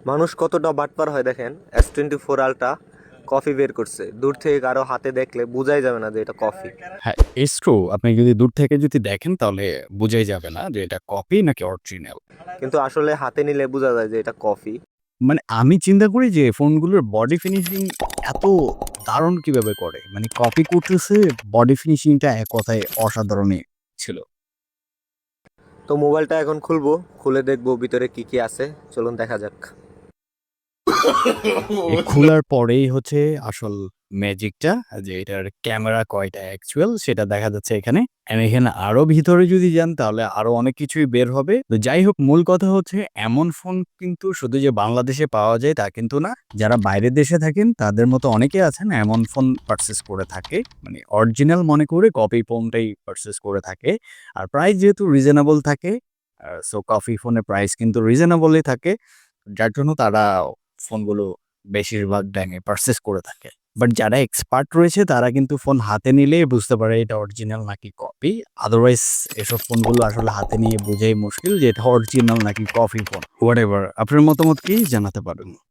মানুষ কতটা বাটপার হয় দেখেন, S24 আলট্রা কফি বের করছে, দূর থেকে কারো হাতে দেখলে বোঝাই যাবে না যে এটা কফি। হ্যাঁ, ইটস ট্রু। আপনি যদি দূর থেকে যদি দেখেন তাহলে বুঝাই যাবে না যে এটা কপি নাকি অরিজিনাল। কিন্তু আসলে হাতে নিলে বোঝা যায় যে এটা কফি। মানে আমি চিন্তা করি যে ফোনগুলোর বডি ফিনিশিং এত দারুণ কিভাবে করে? মানে কপি করতেছে, বডি ফিনিশিংটা এক কথায় অসাধারণই ছিল। তো মোবাইলটা এখন খুলবো, খুলে দেখবো ভিতরে কি কি আছে। চলুন দেখা যাক। এই খোলার পরেই হচ্ছে আসল ম্যাজিকটা, যে এটার ক্যামেরা কয়টা অ্যাকচুয়াল সেটা দেখা যাচ্ছে এখানে। অ্যান্ড এখানে আরো ভিতরে যদি যান তাহলে আরো অনেক কিছুই বের হবে। তো যাই হোক, মূল কথা হচ্ছে এমন ফোন কিন্তু শুধু যে বাংলাদেশে পাওয়া যায় তা কিন্তু না। যারা বাইরের দেশে থাকেন তাদের মতো অনেকে আছেন এমন ফোন পারচেজ করে থাকে। মানে অরিজিনাল মনে করে কপি ফোনটাই পারচেজ করে থাকে। আর প্রাইস যেহেতু রিজনেবল থাকে, সো কপি ফোনের প্রাইস কিন্তু রিজনেবলই থাকে। যার জন্য তারা ফোনগুলো বেশিরভাগ দামে পারচেজ করে থাকে। বাট যারা এক্সপার্ট রয়েছে তারা কিন্তু ফোন হাতে নিলেই বুঝতে পারে এটা অরিজিনাল নাকি কপি। আদারওয়াইজ এসব ফোনগুলো আসলে হাতে নিয়ে বোঝাই মুশকিল যে এটা অরিজিনাল নাকি কপি ফোন। হোয়াটএভার, আপনার মতামত কি জানাতে পারেন।